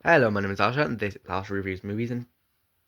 Hello, my name is Asha, and this is Asha Reviews Movies. And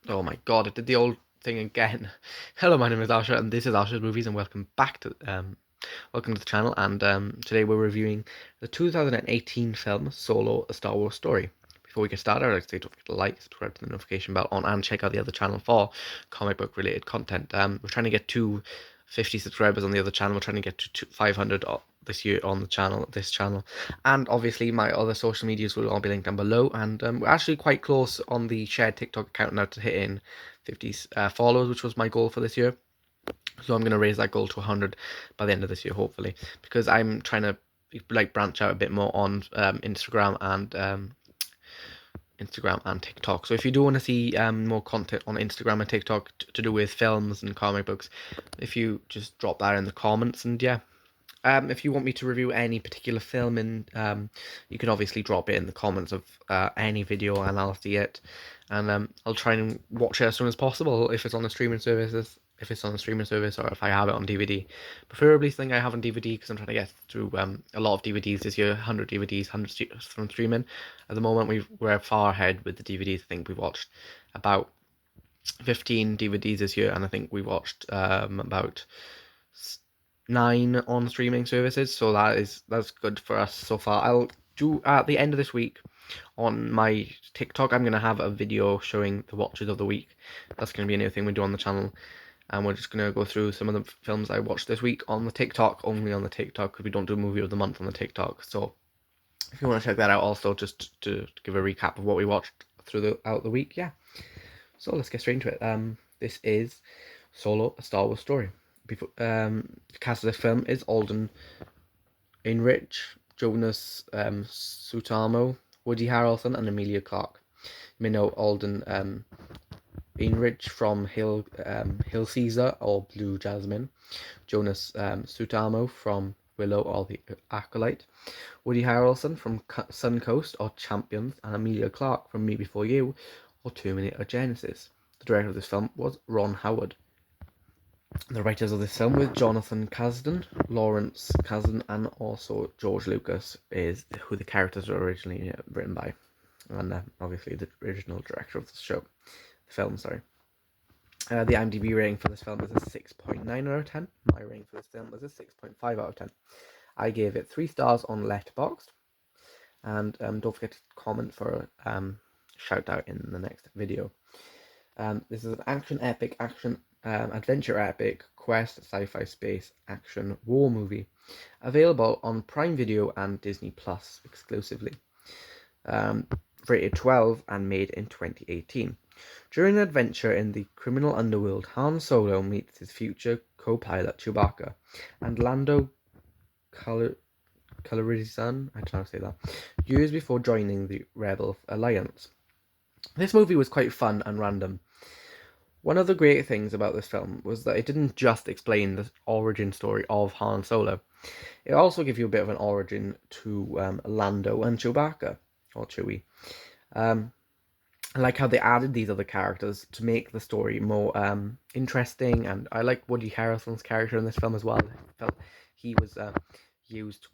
oh my god, I did the old thing again. Hello, my name is Asha, and this is Asha's Movies, and welcome to the channel. And today we're reviewing the 2018 film Solo: A Star Wars Story. Before we get started, I'd like to say don't forget to like, subscribe to the notification bell on, and check out the other channel for comic book related content. We're trying to get to 50 subscribers on the other channel. We're trying to get to 500 this year on this channel, and obviously my other social medias will all be linked down below. And we're actually quite close on the shared TikTok account now to hitting 50 followers, which was my goal for this year. So I'm going to raise that goal to 100 by the end of this year, hopefully, because I'm trying to branch out a bit more on Instagram and TikTok. So if you do want to see more content on Instagram and TikTok to do with films and comic books, if you just drop that in the comments. And yeah, if you want me to review any particular film, you can obviously drop it in the comments of any video, and I'll see it, and I'll try and watch it as soon as possible if it's on the streaming services. If it's on the streaming service, or if I have it on DVD, preferably something I have on DVD, because I'm trying to get through a lot of DVDs this year, 100 DVDs, 100 from streaming. At the moment, we're far ahead with the DVDs. I think we've watched about 15 DVDs this year, and I think we watched about 9 on streaming services, so that's good for us so far. I'll do at the end of this week on my TikTok. I'm gonna have a video showing the watches of the week. That's gonna be a new thing we do on the channel, and we're just gonna go through some of the films I watched this week on the TikTok, only on the TikTok, because we don't do movie of the month on the TikTok. So if you want to check that out, also just to give a recap of what we watched throughout the week, yeah. So let's get straight into it. This is Solo: A Star Wars Story. The cast of this film is Alden Ehrenreich, Jonas Sutarmo, Woody Harrelson, and Emilia Clarke. You may know Alden Ehrenreich from Hill Caesar or Blue Jasmine, Jonas Sutarmo from Willow or The Acolyte, Woody Harrelson from Suncoast or Champions, and Emilia Clarke from Me Before You or Terminator Genesis. The director of this film was Ron Howard. The writers of this film were Jonathan Kasdan, Lawrence Kasdan, and also George Lucas is who the characters were originally written by, and obviously the original director of the film. Sorry. The IMDb rating for this film is a 6.9 out of 10. My rating for this film is a 6.5 out of 10. I gave it 3 stars on Letterboxd, and don't forget to comment for a shout out in the next video. This is an action epic, adventure epic, quest, sci-fi space, action, war movie. Available on Prime Video and Disney Plus exclusively. Rated 12 and made in 2018. During an adventure in the criminal underworld, Han Solo meets his future co-pilot Chewbacca and Lando Calrissian, I don't know how to say that, years before joining the Rebel Alliance. This movie was quite fun and random. One of the great things about this film was that it didn't just explain the origin story of Han Solo. It also gave you a bit of an origin to Lando and Chewbacca, or Chewie. I like how they added these other characters to make the story more interesting, and I like Woody Harrelson's character in this film as well. I felt he was used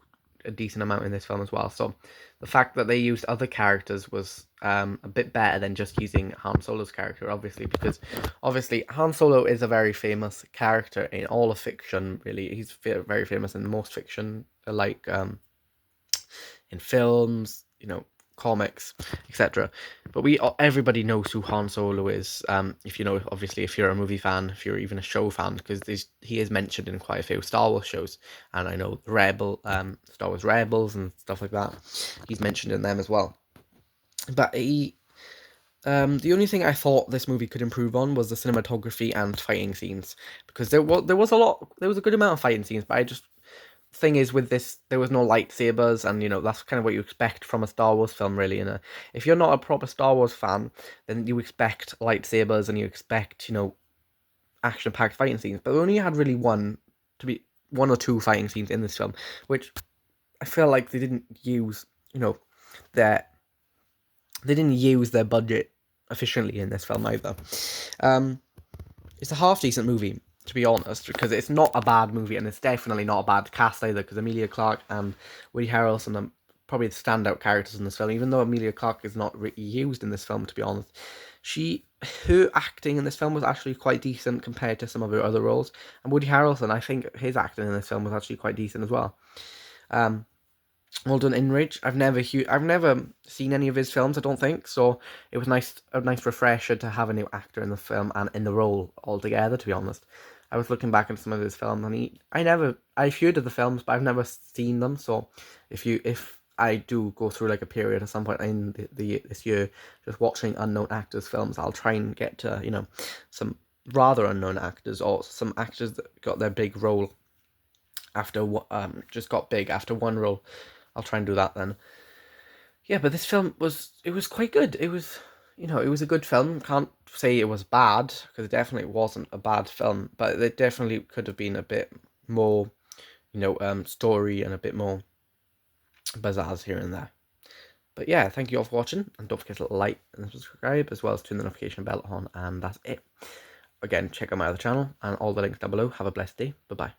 a decent amount in this film as well. So the fact that they used other characters was a bit better than just using Han Solo's character, obviously, because obviously Han Solo is a very famous character in all of fiction, really. He's very famous in most fiction, like in films, comics, etc. But everybody knows who Han Solo is. If you know, obviously, if you're a movie fan, if you're even a show fan, because he is mentioned in quite a few Star Wars shows, and I know Star Wars Rebels and stuff like that. He's mentioned in them as well. But the only thing I thought this movie could improve on was the cinematography and fighting scenes, because there was a good amount of fighting scenes, but thing is with this, there was no lightsabers, and that's kind of what you expect from a Star Wars film, really. And if you're not a proper Star Wars fan, then you expect lightsabers and you expect action-packed fighting scenes. But we only had really one or two fighting scenes in this film, which I feel like they didn't use their budget efficiently in this film either. It's a half decent movie, to be honest, because it's not a bad movie, and it's definitely not a bad cast either, because Emilia Clarke and Woody Harrelson are probably the standout characters in this film, even though Emilia Clarke is not really used in this film, to be honest. Her acting in this film was actually quite decent compared to some of her other roles. And Woody Harrelson, I think his acting in this film was actually quite decent as well. Um, well done, Inridge. I've never seen any of his films, I don't think. So it was a nice refresher to have a new actor in the film and in the role altogether. To be honest, I was looking back at some of his films, and I've heard of the films, but I've never seen them. So if I do go through like a period at some point in this year, just watching unknown actors' films, I'll try and get to some rather unknown actors or some actors that got their big role after just got big after one role. I'll try and do that then. Yeah, but this film was quite good. It was a good film. Can't say it was bad because it definitely wasn't a bad film, but it definitely could have been a bit more, story and a bit more pizzazz here and there. But yeah, thank you all for watching, and don't forget to like and subscribe, as well as turn the notification bell on, and that's it. Again, check out my other channel and all the links down below. Have a blessed day. Bye bye.